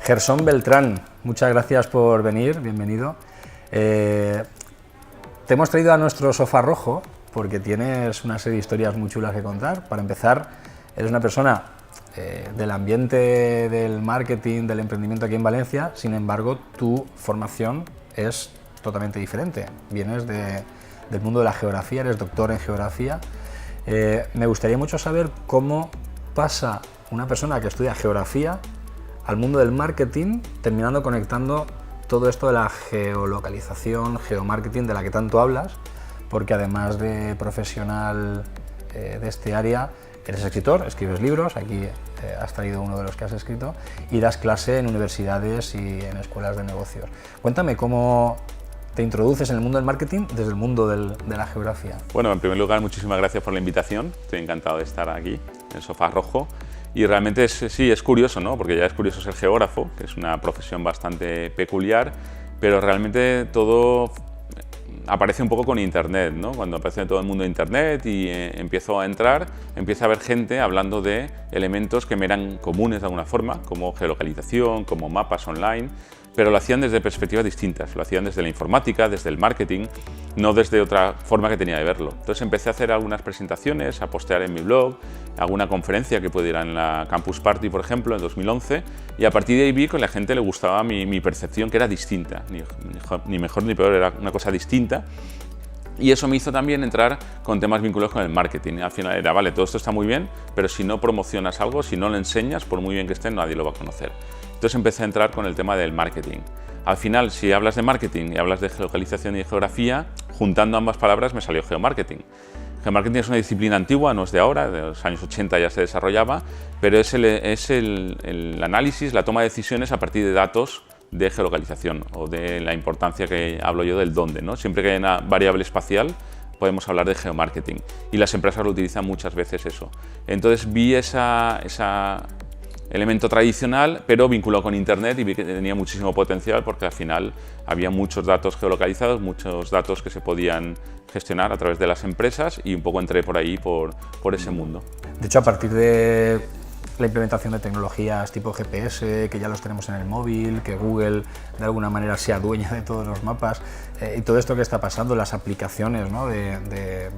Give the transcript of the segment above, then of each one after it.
Gersón Beltrán, muchas gracias por venir, bienvenido. Te hemos traído a nuestro sofá rojo porque tienes una serie de historias muy chulas que contar. Para empezar, eres una persona del ambiente del marketing, del emprendimiento aquí en Valencia, sin embargo, tu formación es totalmente diferente. Vienes del mundo de la geografía, eres doctor en geografía. Me gustaría mucho saber cómo pasa una persona que estudia geografía al mundo del marketing, terminando conectando todo esto de la geolocalización, geomarketing, de la que tanto hablas, porque además de profesional de este área, eres escritor, escribes libros, aquí has traído uno de los que has escrito, y das clase en universidades y en escuelas de negocios. Cuéntame cómo te introduces en el mundo del marketing desde el mundo de la geografía. Bueno, en primer lugar, muchísimas gracias por la invitación, estoy encantado de estar aquí, en el sofá rojo. Y realmente sí, es curioso, ¿no? Porque ya es curioso ser geógrafo, que es una profesión bastante peculiar, pero realmente todo aparece un poco con Internet, ¿no? Cuando aparece todo el mundo de Internet y empiezo a entrar, empieza a haber gente hablando de elementos que me eran comunes de alguna forma, como geolocalización, como mapas online, pero lo hacían desde perspectivas distintas, lo hacían desde la informática, desde el marketing, no desde otra forma que tenía de verlo. Entonces empecé a hacer algunas presentaciones, a postear en mi blog, alguna conferencia que pudiera en la Campus Party, por ejemplo, en 2011, y a partir de ahí vi que a la gente le gustaba mi percepción, que era distinta, ni mejor ni peor, era una cosa distinta. Y eso me hizo también entrar con temas vinculados con el marketing. Al final era, vale, todo esto está muy bien, pero si no promocionas algo, si no lo enseñas, por muy bien que esté, nadie lo va a conocer. Entonces empecé a entrar con el tema del marketing. Al final, si hablas de marketing y hablas de geolocalización y geografía, juntando ambas palabras me salió geomarketing. Geomarketing es una disciplina antigua, no es de ahora, de los años 80 ya se desarrollaba, pero es el análisis, la toma de decisiones a partir de datos de geolocalización o de la importancia que hablo yo del dónde, ¿no? Siempre que hay una variable espacial podemos hablar de geomarketing y las empresas lo utilizan muchas veces eso. Entonces vi ese elemento tradicional pero vinculado con Internet y vi que tenía muchísimo potencial porque al final había muchos datos geolocalizados, muchos datos que se podían gestionar a través de las empresas y un poco entré por ahí, por ese mundo. De hecho, a partir de la implementación de tecnologías tipo GPS, que ya los tenemos en el móvil, que Google de alguna manera sea dueña de todos los mapas, y todo esto que está pasando, las aplicaciones, ¿no? de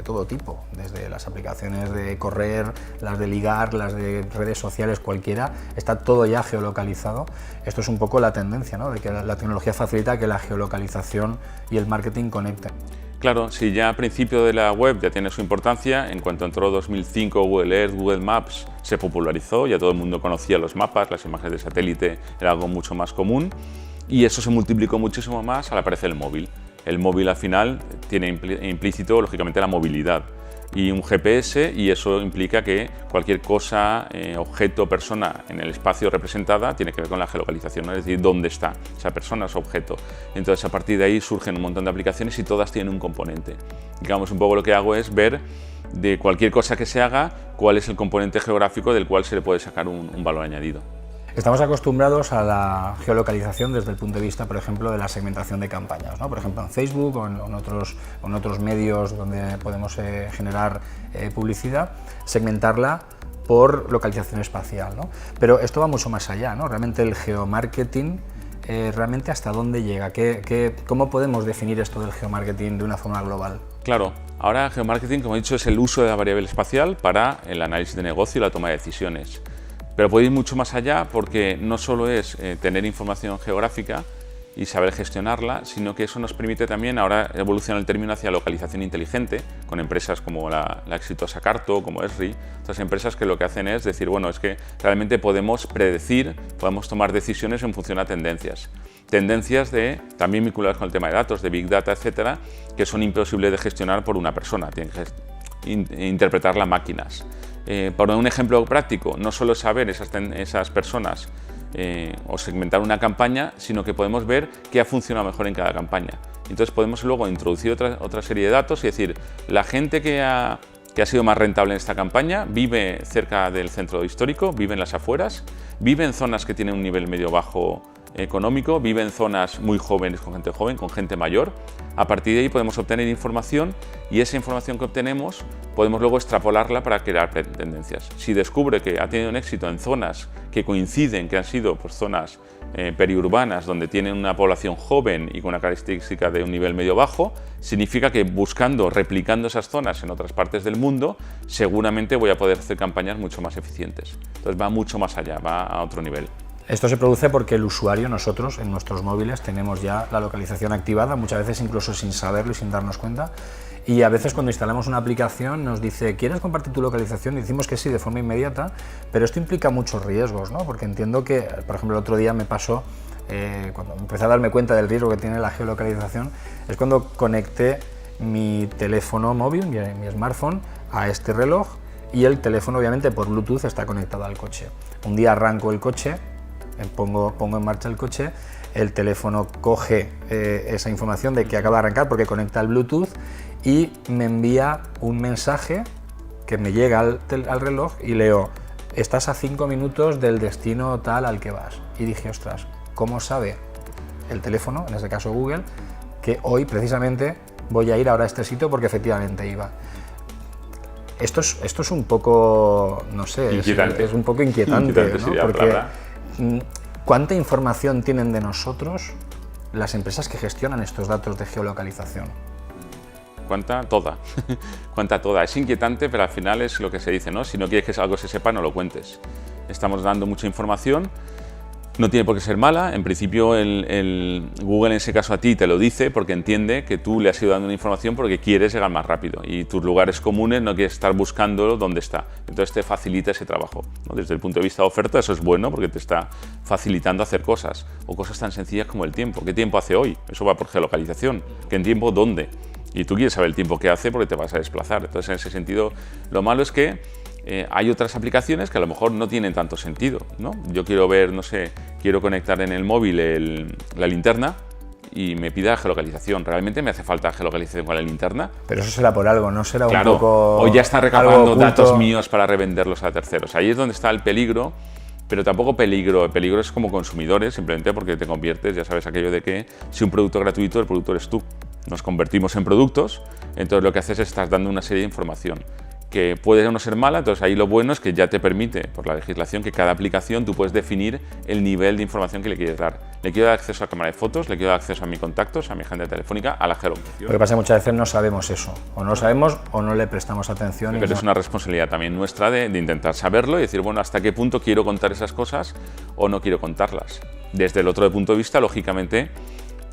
todo tipo, desde las aplicaciones de correr, las de ligar, las de redes sociales, cualquiera, está todo ya geolocalizado. Esto es un poco la tendencia, ¿no? De que la tecnología facilita que la geolocalización y el marketing conecten. Claro, si ya al principio de la web ya tiene su importancia, en cuanto entró 2005 Google Earth, Google Maps se popularizó, ya todo el mundo conocía los mapas, las imágenes de satélite era algo mucho más común y eso se multiplicó muchísimo más al aparecer el móvil. El móvil al final tiene implícito, lógicamente, la movilidad y un GPS, y eso implica que cualquier cosa, objeto, persona en el espacio representada tiene que ver con la geolocalización, ¿no? Es decir, dónde está esa persona, ese objeto. Entonces a partir de ahí surgen un montón de aplicaciones y todas tienen un componente. Digamos, un poco lo que hago es ver de cualquier cosa que se haga cuál es el componente geográfico del cual se le puede sacar un valor añadido. Estamos acostumbrados a la geolocalización desde el punto de vista, por ejemplo, de la segmentación de campañas, ¿no? Por ejemplo, en Facebook o en otros medios donde podemos generar publicidad, segmentarla por localización espacial, ¿no? Pero esto va mucho más allá, ¿no? Realmente el geomarketing, ¿realmente hasta dónde llega? ¿Cómo podemos definir esto del geomarketing de una forma global? Claro, ahora geomarketing, como he dicho, es el uso de la variable espacial para el análisis de negocio y la toma de decisiones. Pero puede ir mucho más allá porque no solo es tener información geográfica y saber gestionarla, sino que eso nos permite también, ahora evoluciona el término hacia localización inteligente, con empresas como la exitosa Carto, como Esri, otras empresas que lo que hacen es decir, bueno, es que realmente podemos predecir, podemos tomar decisiones en función a tendencias. Tendencias también vinculadas con el tema de datos, de Big Data, etcétera, que son imposibles de gestionar por una persona, tienen que interpretarlas máquinas. Por un ejemplo práctico, no solo saber esas personas o segmentar una campaña, sino que podemos ver qué ha funcionado mejor en cada campaña. Entonces podemos luego introducir otra serie de datos y decir, la gente que ha sido más rentable en esta campaña vive cerca del centro histórico, vive en las afueras, vive en zonas que tienen un nivel medio bajo económico, vive en zonas muy jóvenes, con gente joven, con gente mayor. A partir de ahí podemos obtener información y esa información que obtenemos podemos luego extrapolarla para crear tendencias. Si descubre que ha tenido un éxito en zonas que coinciden, que han sido pues, zonas periurbanas, donde tienen una población joven y con una característica de un nivel medio-bajo, significa que buscando, replicando esas zonas en otras partes del mundo, seguramente voy a poder hacer campañas mucho más eficientes. Entonces va mucho más allá, va a otro nivel. Esto se produce porque el usuario, nosotros, en nuestros móviles, tenemos ya la localización activada, muchas veces incluso sin saberlo y sin darnos cuenta. Y a veces cuando instalamos una aplicación nos dice, ¿quieres compartir tu localización? Y decimos que sí, de forma inmediata, pero esto implica muchos riesgos, ¿no? Porque entiendo que, por ejemplo, el otro día me pasó, cuando empecé a darme cuenta del riesgo que tiene la geolocalización, es cuando conecté mi teléfono móvil, mi smartphone, a este reloj, y el teléfono obviamente por Bluetooth está conectado al coche. Un día arranco el coche, pongo en marcha el coche, el teléfono coge esa información de que acaba de arrancar porque conecta el Bluetooth y me envía un mensaje que me llega al reloj y leo, estás a 5 minutos del destino tal al que vas. Y dije, ostras, ¿cómo sabe el teléfono, en este caso Google, que hoy precisamente voy a ir ahora a este sitio porque efectivamente iba? Esto es un poco, no sé, es un poco inquietante, ¿no? Porque ¿cuánta información tienen de nosotros las empresas que gestionan estos datos de geolocalización? ¿Cuánta? Toda. ¿Cuánta? Toda. Es inquietante, pero al final es lo que se dice, ¿no? Si no quieres que algo se sepa, no lo cuentes. Estamos dando mucha información, no tiene por qué ser mala. En principio, el Google en ese caso a ti te lo dice porque entiende que tú le has ido dando una información porque quieres llegar más rápido y tus lugares comunes no quieres estar buscándolo dónde está. Entonces te facilita ese trabajo, ¿no? Desde el punto de vista de oferta eso es bueno porque te está facilitando hacer cosas o cosas tan sencillas como el tiempo. ¿Qué tiempo hace hoy? Eso va por geolocalización. ¿Qué tiempo? ¿Dónde? Y tú quieres saber el tiempo que hace porque te vas a desplazar. Entonces, en ese sentido, lo malo es que hay otras aplicaciones que a lo mejor no tienen tanto sentido, ¿no? Yo quiero ver, no sé, quiero conectar en el móvil la linterna y me pida geolocalización. ¿Realmente me hace falta geolocalización con la linterna? Pero eso será por algo, ¿no? Será claro, un poco... o ya está recabando datos míos para revenderlos a terceros. Ahí es donde está el peligro. Pero tampoco peligro, el peligro es como consumidores, simplemente porque te conviertes, ya sabes aquello de que si un producto es gratuito, el producto eres tú. Nos convertimos en productos, entonces lo que haces es estás dando una serie de información que puede no ser mala, entonces ahí lo bueno es que ya te permite, por la legislación, que cada aplicación tú puedes definir el nivel de información que le quieres dar. Le quiero dar acceso a cámara de fotos, le quiero dar acceso a mis contactos, a mi agenda telefónica, a la geolocalización. Lo que pasa es que muchas veces no sabemos eso, o no lo sabemos o no le prestamos atención. Pero es una responsabilidad también nuestra de intentar saberlo y decir, bueno, hasta qué punto quiero contar esas cosas o no quiero contarlas. Desde el otro punto de vista, lógicamente,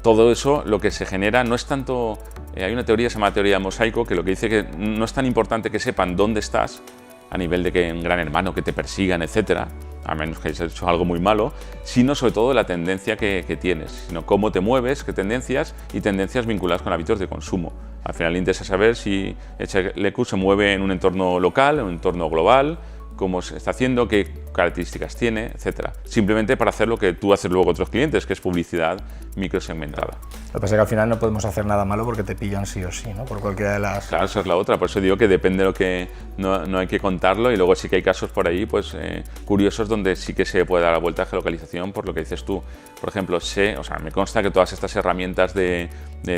todo eso lo que se genera no es tanto... hay una teoría que se llama teoría de mosaico que lo que dice que no es tan importante que sepan dónde estás a nivel de que un gran hermano que te persigan, etcétera, a menos que hayas hecho algo muy malo, sino sobre todo la tendencia que tienes, sino cómo te mueves, qué tendencias y tendencias vinculadas con hábitos de consumo. Al final le interesa saber si HLQ se mueve en un entorno local, en un entorno global, cómo se está haciendo, qué características tiene, etcétera. Simplemente para hacer lo que tú haces luego a otros clientes, que es publicidad microsegmentada. Lo que pasa es que al final no podemos hacer nada malo porque te pillan sí o sí, ¿no? Por cualquiera de las... Claro, esa es la otra, por eso digo que depende de lo que... No hay que contarlo y luego sí que hay casos por ahí pues, curiosos donde sí que se puede dar la vuelta a geolocalización por lo que dices tú. Por ejemplo, me consta que todas estas herramientas de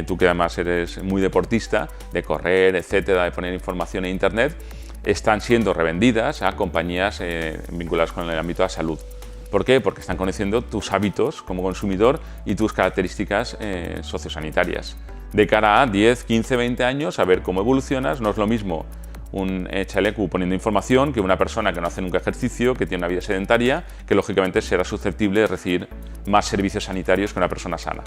tú que además eres muy deportista, de correr, etcétera, de poner información en internet, están siendo revendidas a compañías vinculadas con el ámbito de la salud. ¿Por qué? Porque están conociendo tus hábitos como consumidor y tus características sociosanitarias. De cara a 10, 15, 20 años, a ver cómo evolucionas, no es lo mismo un HLQ poniendo información que una persona que no hace nunca ejercicio, que tiene una vida sedentaria, que lógicamente será susceptible de recibir más servicios sanitarios que una persona sana.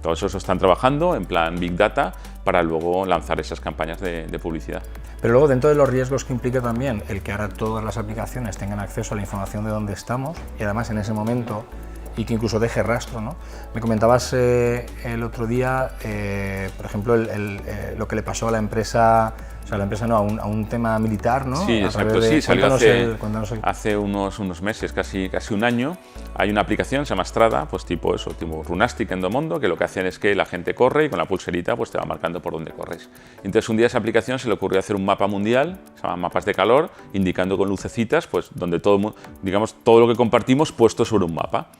Todo eso están trabajando en plan Big Data para luego lanzar esas campañas de publicidad. Pero luego dentro de los riesgos que implica también el que ahora todas las aplicaciones tengan acceso a la información de dónde estamos y además en ese momento y que incluso deje rastro, ¿no? Me comentabas el otro día, por ejemplo, lo que le pasó a la empresa, a un tema militar, ¿no? Sí, exacto, sí, salió hace unos meses, casi un año. Hay una aplicación, se llama Strada, pues tipo Runastic, Endomondo, que lo que hacen es que la gente corre y con la pulserita pues te va marcando por dónde corres. Entonces un día a esa aplicación se le ocurrió hacer un mapa mundial, se llaman mapas de calor, indicando con lucecitas pues donde todo lo que compartimos puesto sobre un mapa.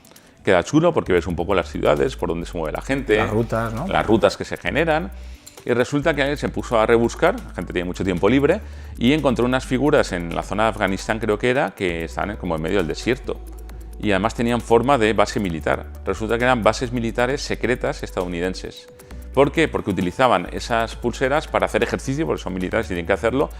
queda chulo porque ves un poco las ciudades, por dónde se mueve la gente, las rutas, ¿no? Las rutas que se generan. Y resulta que alguien se puso a rebuscar, la gente tiene mucho tiempo libre, y encontró unas figuras en la zona de Afganistán, creo que era, que estaban como en medio del desierto. Y además tenían forma de base militar. Resulta que eran bases militares secretas estadounidenses. ¿Por qué? Porque utilizaban esas pulseras para hacer ejercicio, porque son militares y tienen que hacerlo.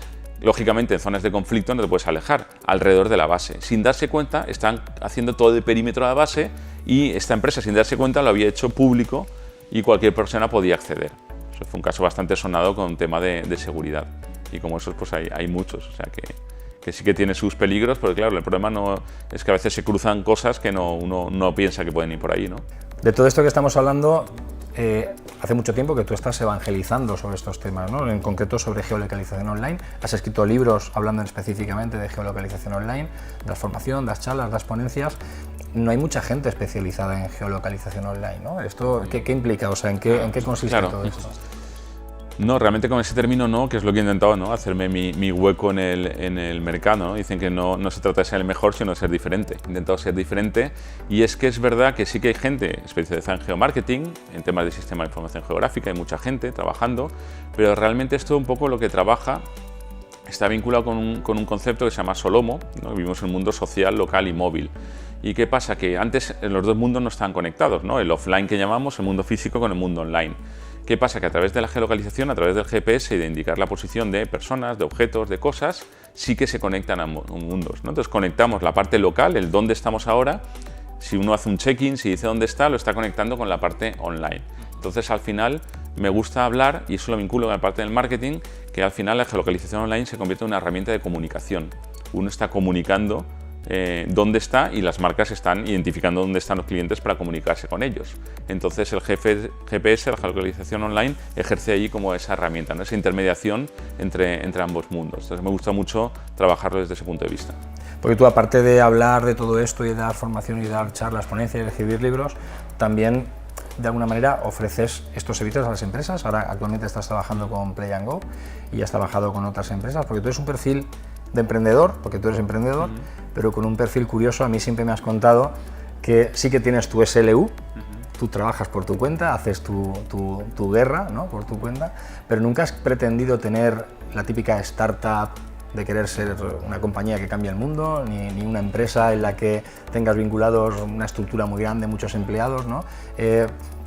Lógicamente, en zonas de conflicto no te puedes alejar, alrededor de la base. Sin darse cuenta, están haciendo todo el perímetro de la base y esta empresa, sin darse cuenta, lo había hecho público y cualquier persona podía acceder. Eso fue un caso bastante sonado con un tema de seguridad. Y como esos, pues hay muchos. O sea que sí que tiene sus peligros, porque claro, el problema no es que a veces se cruzan cosas que uno no piensa que pueden ir por ahí, ¿no? De todo esto que estamos hablando, hace mucho tiempo que tú estás evangelizando sobre estos temas, ¿no? En concreto sobre geolocalización online. Has escrito libros hablando específicamente de geolocalización online, das formación, das charlas, das ponencias. No hay mucha gente especializada en geolocalización online, ¿no? ¿Esto qué implica? O sea, ¿en qué consiste todo esto? No, realmente con ese término no, que es lo que he intentado, ¿no? Hacerme mi hueco en el mercado, ¿no? Dicen que no se trata de ser el mejor, sino de ser diferente. He intentado ser diferente y es que es verdad que sí que hay gente especializada en geomarketing, en temas de sistema de información geográfica, hay mucha gente trabajando, pero realmente esto un poco lo que trabaja está vinculado con un concepto que se llama Solomo, ¿no? Vivimos en un mundo social, local y móvil. ¿Y qué pasa? Que antes los dos mundos no estaban conectados, ¿no? El offline que llamamos, el mundo físico con el mundo online. ¿Qué pasa? Que a través de la geolocalización, a través del GPS y de indicar la posición de personas, de objetos, de cosas, sí que se conectan a mundos, ¿no? Entonces conectamos la parte local, el dónde estamos ahora. Si uno hace un check-in, si dice dónde está, lo está conectando con la parte online. Entonces al final me gusta hablar, y eso lo vinculo con la parte del marketing, que al final la geolocalización online se convierte en una herramienta de comunicación. Uno está comunicando dónde está y las marcas están identificando dónde están los clientes para comunicarse con ellos. Entonces el GPS, la geolocalización online, ejerce allí como esa herramienta, ¿no? Esa intermediación entre ambos mundos. Entonces me gusta mucho trabajarlo desde ese punto de vista. Porque tú, aparte de hablar de todo esto y de dar formación y dar charlas, ponencias y escribir libros, también de alguna manera ofreces estos servicios a las empresas. Ahora actualmente estás trabajando con Play and Go y has trabajado con otras empresas, porque tú eres un perfil de emprendedor, porque tú eres emprendedor, pero con un perfil curioso. A mí siempre me has contado que sí que tienes tu SLU, tú trabajas por tu cuenta, haces tu guerra, ¿no? Por tu cuenta, pero nunca has pretendido tener la típica startup de querer ser una compañía que cambie el mundo, ni una empresa en la que tengas vinculados una estructura muy grande, muchos empleados, ¿no?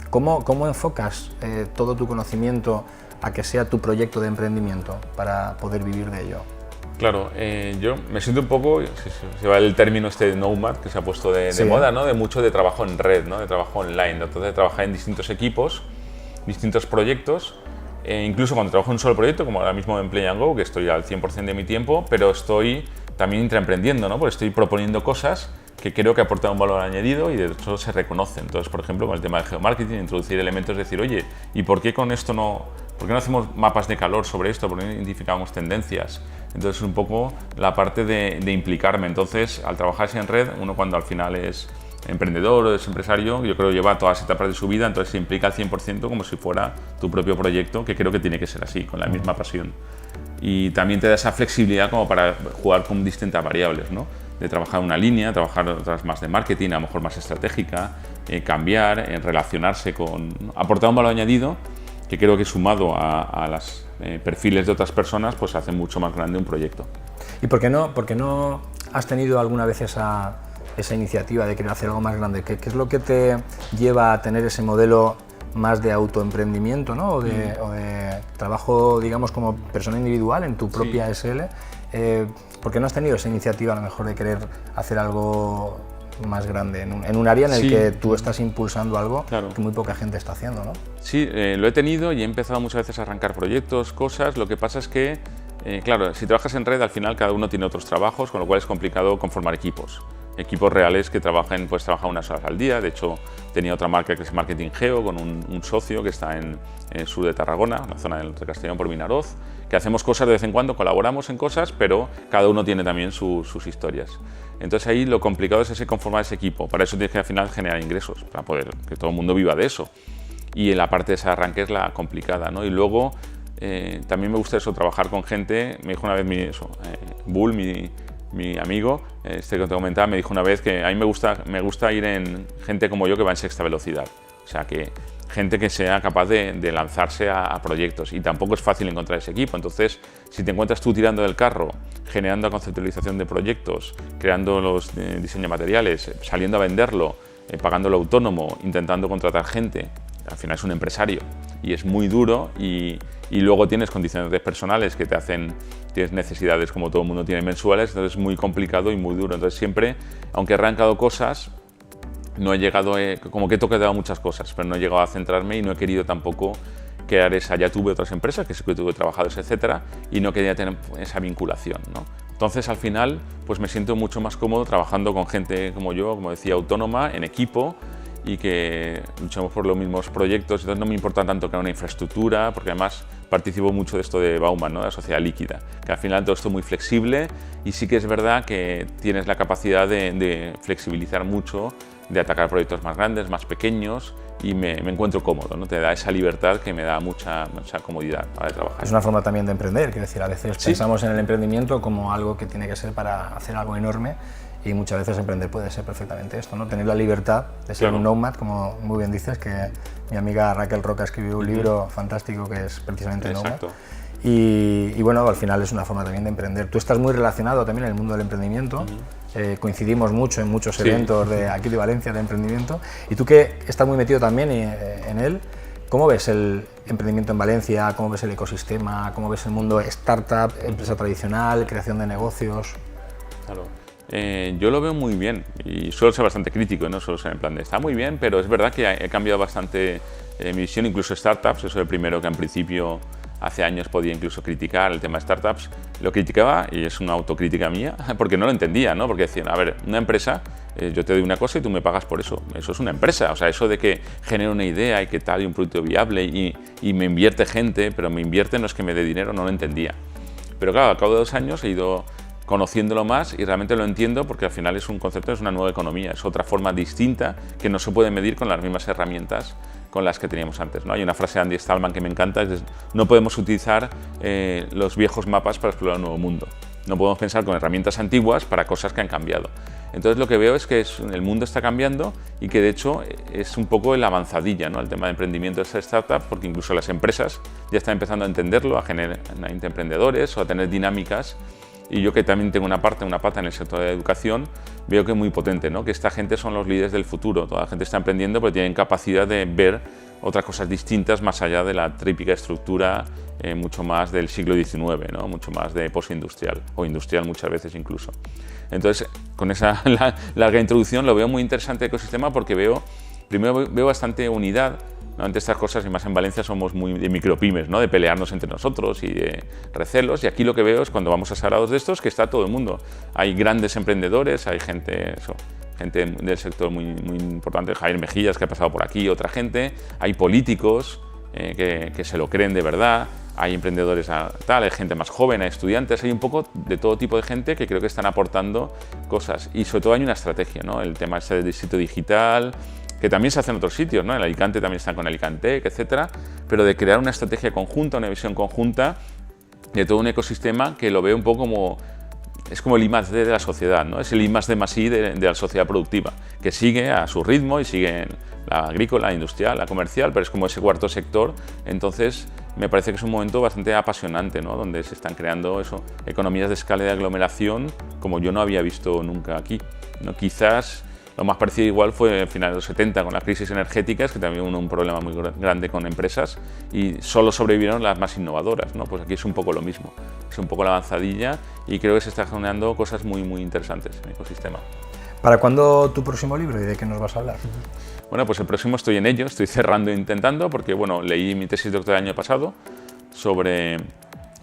¿Cómo enfocas todo tu conocimiento a que sea tu proyecto de emprendimiento para poder vivir de ello? Claro, yo me siento un poco, se va el término este de nomad que se ha puesto de moda, ¿no? De mucho de trabajo en red, ¿no? De trabajo online, entonces de trabajar en distintos equipos, distintos proyectos, incluso cuando trabajo en un solo proyecto, como ahora mismo en Play and Go, que estoy al 100% de mi tiempo, pero estoy también intraemprendiendo, ¿no? Porque estoy proponiendo cosas que creo que aportan un valor añadido y de hecho se reconocen. Entonces, por ejemplo, con el tema de geomarketing, introducir elementos, decir, oye, ¿y por qué con esto por qué no hacemos mapas de calor sobre esto? ¿Por qué no identificamos tendencias? Entonces, un poco la parte de implicarme. Entonces, al trabajar en red, uno cuando al final es emprendedor o es empresario, yo creo que lleva todas las etapas de su vida, entonces se implica al 100% como si fuera tu propio proyecto, que creo que tiene que ser así, con la misma pasión. Y también te da esa flexibilidad como para jugar con distintas variables, ¿no? De trabajar una línea, trabajar otras más de marketing, a lo mejor más estratégica, cambiar, relacionarse aportar un valor añadido que creo que sumado a los perfiles de otras personas, pues hace mucho más grande un proyecto. ¿Y por qué no has tenido alguna vez esa iniciativa de querer hacer algo más grande? ¿Qué es lo que te lleva a tener ese modelo más de autoemprendimiento, ¿no? o de trabajo, digamos, como persona individual en tu propia SL? ¿Por qué no has tenido esa iniciativa a lo mejor de querer hacer algo más grande en un área en el que tú estás impulsando algo que muy poca gente está haciendo, ¿no? Sí, lo he tenido y he empezado muchas veces a arrancar proyectos, cosas. Lo que pasa es que, claro, si trabajas en red, al final cada uno tiene otros trabajos, con lo cual es complicado conformar equipos reales que trabajan unas horas al día. De hecho, tenía otra marca que es Marketing Geo, con un socio que está en el sur de Tarragona, en la zona de Castellón por Vinaroz, que hacemos cosas de vez en cuando, colaboramos en cosas, pero cada uno tiene también sus historias. Entonces ahí lo complicado es conformar ese equipo. Para eso tienes que al final generar ingresos, para poder que todo el mundo viva de eso. Y en la parte de ese arranque es la complicada, ¿no? Y luego también me gusta eso, trabajar con gente. Me dijo una vez Bull, mi mi amigo, este que te comentaba, me dijo una vez que a mí me gusta ir en gente como yo que va en sexta velocidad. O sea, que gente que sea capaz de lanzarse a proyectos, y tampoco es fácil encontrar ese equipo. Entonces, si te encuentras tú tirando del carro, generando la conceptualización de proyectos, creando los diseños de materiales, saliendo a venderlo, pagándolo autónomo, intentando contratar gente, al final es un empresario y es muy duro, y luego tienes condiciones personales que tienes necesidades como todo el mundo tiene mensuales, entonces es muy complicado y muy duro. Entonces siempre, aunque he arrancado cosas, no he llegado, como que he tocado muchas cosas, pero no he llegado a centrarme y no he querido tampoco crear esa. Ya tuve otras empresas que sí que tuve trabajados, etcétera, y no quería tener esa vinculación, ¿no? Entonces al final pues me siento mucho más cómodo trabajando con gente como yo, como decía, autónoma, en equipo, y que luchamos por los mismos proyectos. Entonces no me importa tanto crear una infraestructura, porque además participo mucho de esto de Bauman, ¿no? De la sociedad líquida, que al final todo esto es muy flexible, y sí que es verdad que tienes la capacidad de flexibilizar mucho, de atacar proyectos más grandes, más pequeños, y me encuentro cómodo, ¿no? Te da esa libertad que me da mucha comodidad para trabajar. Es una forma también de emprender, quiero decir, a veces pensamos en el emprendimiento como algo que tiene que ser para hacer algo enorme, y muchas veces emprender puede ser perfectamente esto, ¿no? Tener la libertad de ser un nomad, como muy bien dices, que mi amiga Raquel Roca escribió un libro fantástico que es precisamente Nomad. Y bueno, al final es una forma también de emprender. Tú estás muy relacionado también en el mundo del emprendimiento, coincidimos mucho en muchos eventos de aquí de Valencia de emprendimiento, y tú que estás muy metido también en él, ¿cómo ves el emprendimiento en Valencia? ¿Cómo ves el ecosistema? ¿Cómo ves el mundo startup, empresa tradicional, creación de negocios? Claro. Yo lo veo muy bien, y suelo ser bastante crítico, no suelo ser en plan de está muy bien, pero es verdad que he cambiado bastante mi visión, incluso startups. Eso es el primero que en principio hace años podía incluso criticar el tema de startups. Lo criticaba, y es una autocrítica mía, porque no lo entendía, ¿no? Porque decían, a ver, una empresa, yo te doy una cosa y tú me pagas por eso. Eso es una empresa, o sea, eso de que genere una idea y que tal, y un producto viable, y me invierte gente, pero me invierte no es que me dé dinero, no lo entendía. Pero claro, al cabo de 2 años he ido conociéndolo más y realmente lo entiendo, porque al final es un concepto, es una nueva economía, es otra forma distinta que no se puede medir con las mismas herramientas con las que teníamos antes, ¿no? Hay una frase de Andy Stallman que me encanta, es no podemos utilizar los viejos mapas para explorar un nuevo mundo, no podemos pensar con herramientas antiguas para cosas que han cambiado. Entonces lo que veo es que el mundo está cambiando, y que de hecho es un poco la avanzadilla, ¿no? El tema de emprendimiento de startup, porque incluso las empresas ya están empezando a entenderlo, a generar emprendedores o a tener dinámicas. Y yo, que también tengo una pata en el sector de la educación, veo que es muy potente, ¿no? Que esta gente son los líderes del futuro. Toda la gente está emprendiendo porque tienen capacidad de ver otras cosas distintas más allá de la típica estructura mucho más del siglo XIX, ¿no? Mucho más de postindustrial, o industrial muchas veces incluso. Entonces, con esa larga introducción, lo veo muy interesante el ecosistema, porque primero veo bastante unidad. Normalmente estas cosas, y más en Valencia, somos muy de micropymes, ¿no? De pelearnos entre nosotros y de recelos, y aquí lo que veo es, cuando vamos a sarados de estos, que está todo el mundo. Hay grandes emprendedores, hay gente del sector muy importante, Javier Mejías, que ha pasado por aquí, otra gente, hay políticos que se lo creen de verdad, hay emprendedores hay gente más joven, hay estudiantes, hay un poco de todo tipo de gente que creo que están aportando cosas, y sobre todo hay una estrategia, ¿no? El tema ese del distrito digital, que también se hace en otros sitios, ¿no? En Alicante también están con Alicantec, etcétera, pero de crear una estrategia conjunta, una visión conjunta de todo un ecosistema, que lo veo un poco como, es como el I+D de la sociedad, ¿no? Es el I+D+I de la sociedad productiva, que sigue a su ritmo y sigue la agrícola, la industrial, la comercial, pero es como ese cuarto sector. Entonces me parece que es un momento bastante apasionante, ¿no? Donde se están creando economías de escala y de aglomeración como yo no había visto nunca aquí, ¿no? Quizás lo más parecido igual fue a finales de los 70 con las crisis energéticas, que también hubo un problema muy grande con empresas, y solo sobrevivieron las más innovadoras, ¿no? Pues aquí es un poco lo mismo, es un poco la avanzadilla, y creo que se están generando cosas muy interesantes en el ecosistema. ¿Para cuándo tu próximo libro y de qué nos vas a hablar? Bueno, pues el próximo estoy en ello, estoy cerrando e intentando, porque bueno, leí mi tesis de doctorado el año pasado sobre,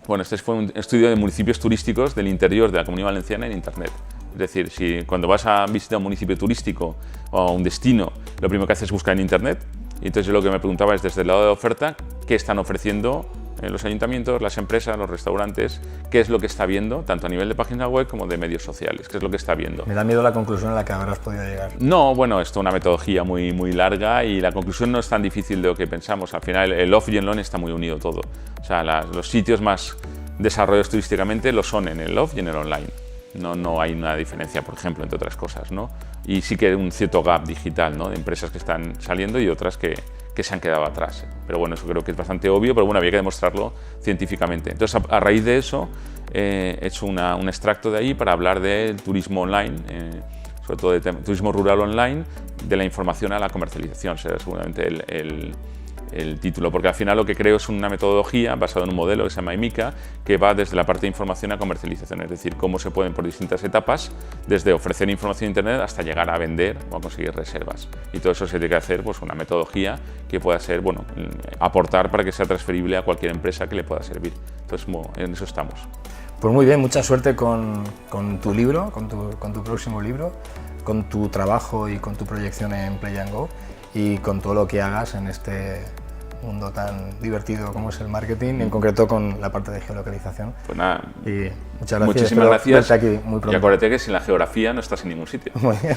bueno, este fue un estudio de municipios turísticos del interior de la Comunidad Valenciana en Internet. Es decir, si cuando vas a visitar un municipio turístico o a un destino, lo primero que haces es buscar en Internet, y entonces yo lo que me preguntaba es, desde el lado de oferta, ¿qué están ofreciendo los ayuntamientos, las empresas, los restaurantes? ¿Qué es lo que está viendo, tanto a nivel de página web como de medios sociales? ¿Qué es lo que está viendo? Me da miedo la conclusión a la que habrás podido llegar. No, bueno, esto es una metodología muy larga, y la conclusión no es tan difícil de lo que pensamos. Al final el off y el on está muy unido todo. O sea, los sitios más desarrollados turísticamente lo son en el off y en el online. No hay una diferencia, por ejemplo, entre otras cosas, ¿no? Y sí que hay un cierto gap digital, ¿no? De empresas que están saliendo y otras que se han quedado atrás. Pero bueno, eso creo que es bastante obvio, pero bueno, había que demostrarlo científicamente. Entonces, a raíz de eso, he hecho un extracto de ahí para hablar del turismo online, sobre todo de turismo rural online, de la información a la comercialización, será seguramente el título, porque al final lo que creo es una metodología basada en un modelo que se llama EMICA, que va desde la parte de información a comercialización, es decir, cómo se pueden por distintas etapas, desde ofrecer información en Internet hasta llegar a vender o a conseguir reservas. Y todo eso se tiene que hacer pues, una metodología que pueda ser, bueno, aportar para que sea transferible a cualquier empresa que le pueda servir. Entonces, en eso estamos. Pues muy bien, mucha suerte con tu libro, con tu próximo libro, con tu trabajo y con tu proyección en Play & Go y con todo lo que hagas en este mundo tan divertido como es el marketing, en concreto con la parte de geolocalización. Pues nada, y muchas gracias. Muchísimas gracias. Verte aquí muy pronto. Y acuérdate que sin la geografía no estás en ningún sitio. Muy bien.